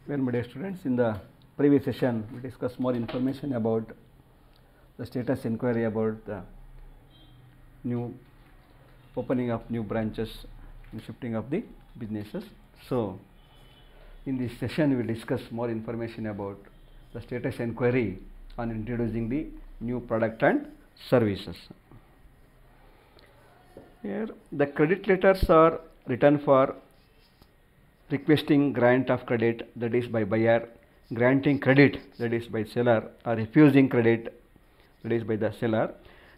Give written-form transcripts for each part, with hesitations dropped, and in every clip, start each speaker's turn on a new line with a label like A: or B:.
A: Well, my dear students, in the previous session we discussed more information about the status inquiry about the new opening of new branches and shifting of the businesses. So, in this session we discuss more information about the status inquiry on introducing the new product and services. Here the credit letters are written for requesting grant of credit, that is by buyer, granting credit, that is by seller, or refusing credit, that is by the seller.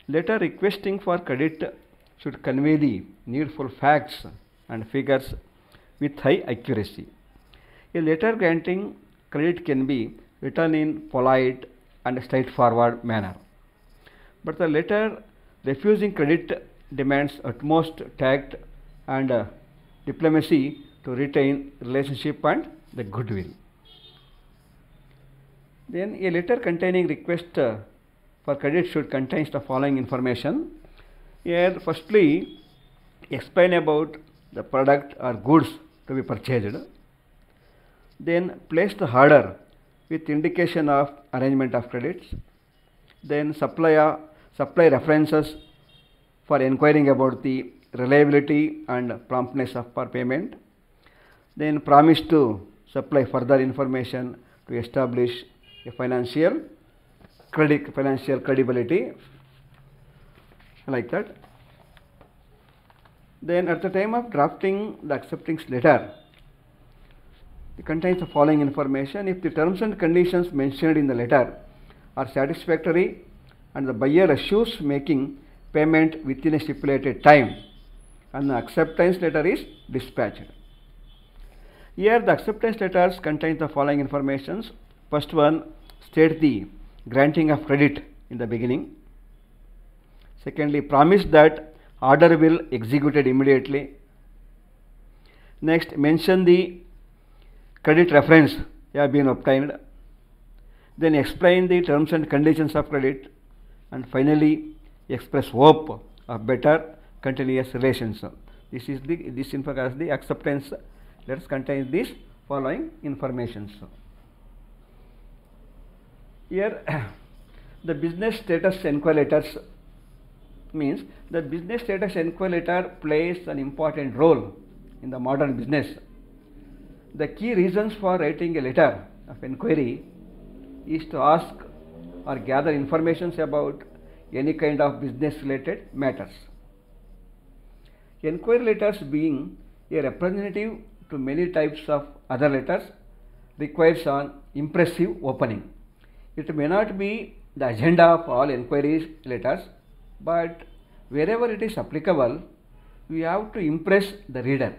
A: Letter requesting for credit should convey the needful facts and figures with high accuracy. A letter granting credit can be written in polite and straightforward manner, but the letter refusing credit demands utmost tact and diplomacy to retain relationship and the goodwill. Then a letter containing request for credit should contain the following information. Here firstly explain about the product or goods to be purchased. Then place the order with indication of arrangement of credits. Then supply references for inquiring about the reliability and promptness of payment. Then promise to supply further information to establish a financial credibility, like that. Then at the time of drafting the acceptance letter, it contains the following information. If the terms and conditions mentioned in the letter are satisfactory and the buyer assures making payment within a stipulated time, and the acceptance letter is dispatched. Here the acceptance letters contain the following informations. First one, state the granting of credit in the beginning. Secondly, promise that order will executed immediately. Next, mention the credit reference have been obtained. Then explain the terms and conditions of credit, and finally express hope of better continuous relations. This info as the acceptance letters contain these following informations. Here the business status inquiry letters means the business status inquiry letter plays an important role in the modern business. The key reasons for writing a letter of inquiry is to ask or gather information about any kind of business related matters. Inquiry letters being a representative to many types of other letters requires an impressive opening. It may not be the agenda of all inquiries letters, but wherever it is applicable, we have to impress the reader.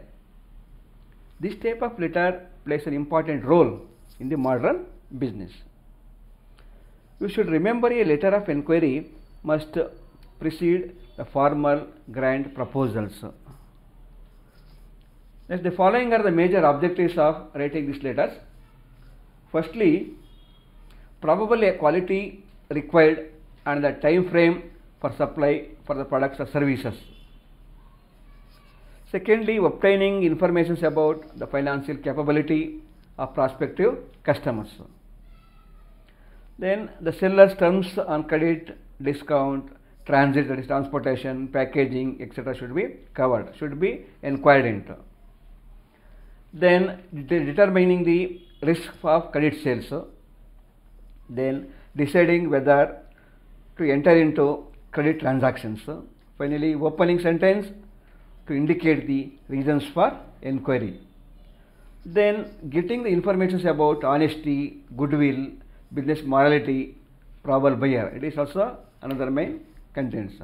A: This type of letter plays an important role in the modern business. You should remember a letter of inquiry must precede the formal grant proposals. Next, the following are the major objectives of writing these letters. Firstly, probable quality required and the time frame for supply for the products or services. Secondly, obtaining information about the financial capability of prospective customers. Then the seller's terms on credit, discount, transit, that is transportation, packaging, etc. should be covered, should be inquired into. Then determining the risk of credit sales. Then deciding whether to enter into credit transactions. Finally, opening sentence to indicate the reasons for inquiry. Then getting the information about honesty, goodwill, business morality, probable buyer. It is also another main contents.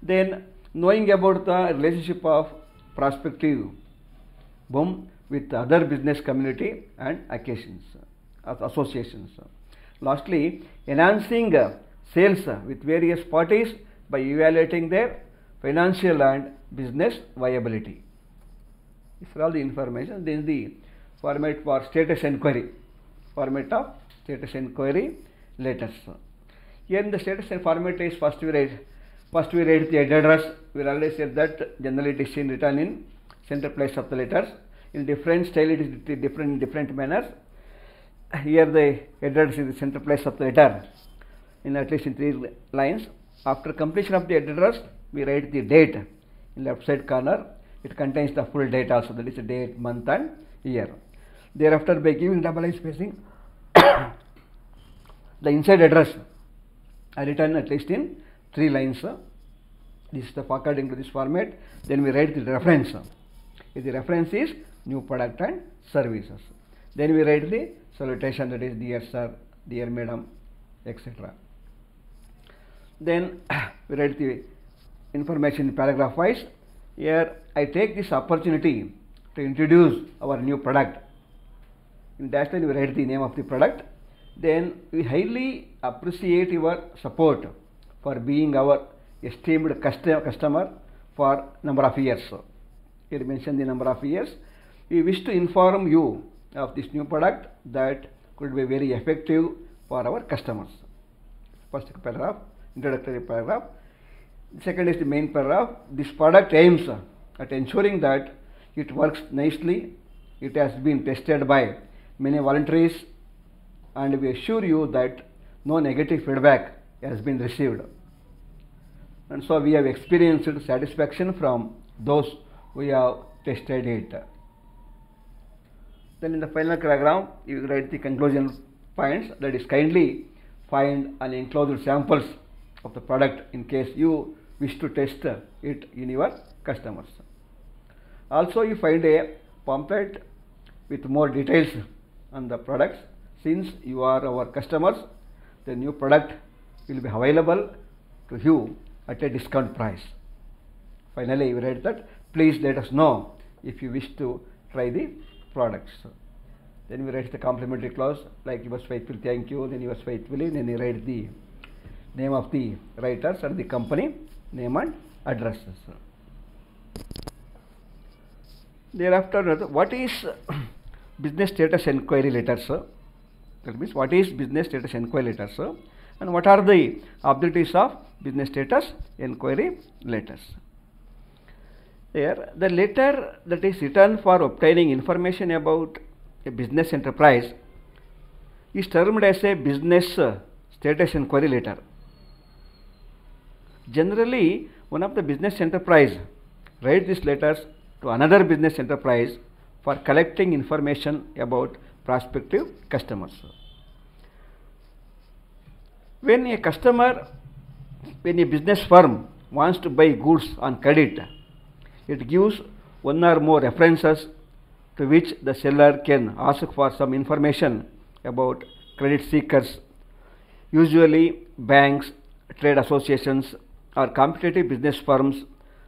A: Then knowing about the relationship of prospective with other business community and associations. Lastly, enhancing sales with various parties by evaluating their financial and business viability. These are all the information. Then the format for status inquiry, format of status inquiry letters. Here in the status format is first we write the address. We already said that generally it is written in center place of the letters. In different style it is different manners. here the address is the center place of the letter in at least in 3 lines. After completion of the address, we write the date in left side corner. It contains the full date also, that is the date, month and year. Thereafter, by giving double line spacing, the inside address I written at least in 3 lines. This is the according to this format. Then we write the reference. If the reference is new product and services, then we write the salutation, that is dear sir, dear madam, etc. Then we write the information paragraph wise. Here I take this opportunity to introduce our new product. In dash line we write the name of the product. Then we highly appreciate your support for being our esteemed customer for number of years. Here mention the number of years. We wish to inform you of this new product that could be very effective for our customers. First paragraph, introductory paragraph. Second is the main paragraph. This product aims at ensuring that it works nicely. It has been tested by many voluntaries, and we assure you that no negative feedback has been received. And so we have experienced satisfaction from those who have tested it. Then in the final paragraph, you write the conclusion points, that is kindly find and enclosed samples of the product in case you wish to test it in your customers. Also, you find a pamphlet with more details on the products. Since you are our customers, the new product will be available to you at a discount price. Finally, we write that please let us know if you wish to try the products. Then we write the complimentary clause like yours faithfully, thank you, then yours faithfully, then you write the name of the writers and the company name and addresses. Thereafter, what is business status enquiry letters? That means what is business status enquiry letters and what are the objectives of business status enquiry letters? Here, the letter that is written for obtaining information about a business enterprise is termed as a business status enquiry letter. Generally, one of the business enterprise writes these letters to another business enterprise for collecting information about prospective customers. When a business firm wants to buy goods on credit, it gives one or more references to which the seller can ask for some information about credit seekers. Usually, banks, trade associations, or competitive business firms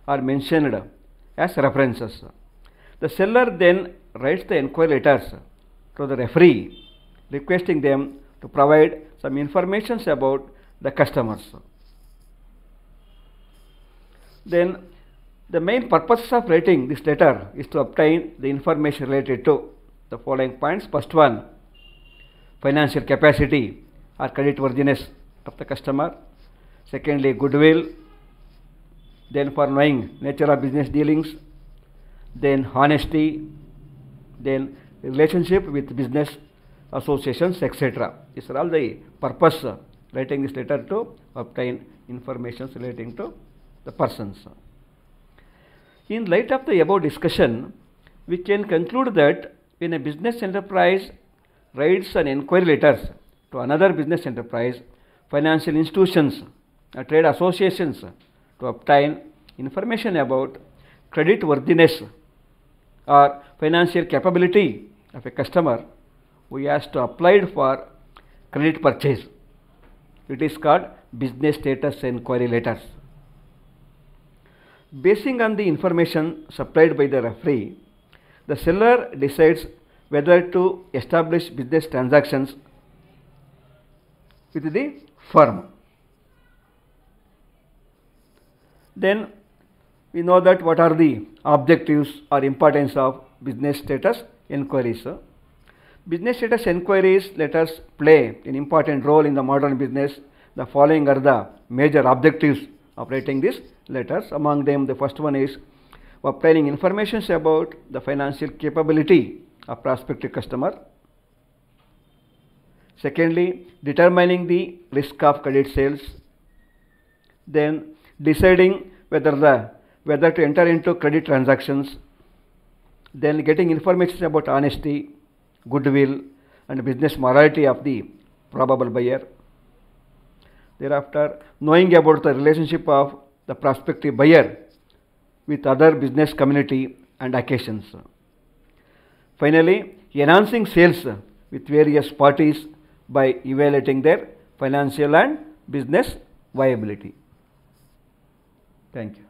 A: are mentioned as references. The seller then writes the enquiry letters to the referee, requesting them to provide some information about the customers. Then the main purpose of writing this letter is to obtain the information related to the following points. First one, financial capacity or credit worthiness of the customer. Secondly, goodwill. Then for knowing nature of business dealings. Then honesty. Then relationship with business associations, etc. These are all the purpose writing this letter to obtain information relating to the persons. In light of the above discussion, we can conclude that when a business enterprise writes an enquiry letters to another business enterprise, financial institutions, trade associations to obtain information about credit worthiness or financial capability of a customer who has to apply for credit purchase. It is called business status enquiry letters. Basing on the information supplied by the referee, the seller decides whether to establish business transactions with the firm. Then we know that what are the objectives or importance of business status enquiries. Business status enquiries letters play an important role in the modern business. The following are the major objectives of writing these letters. Among them, the first one is obtaining information about the financial capability of prospective customer. Secondly, determining the risk of credit sales. Then deciding whether to enter into credit transactions. Then getting information about honesty, goodwill, and business morality of the probable buyer. Thereafter, knowing about the relationship of the prospective buyer with other business community and occasions. Finally, enhancing sales with various parties by evaluating their financial and business viability. Thank you.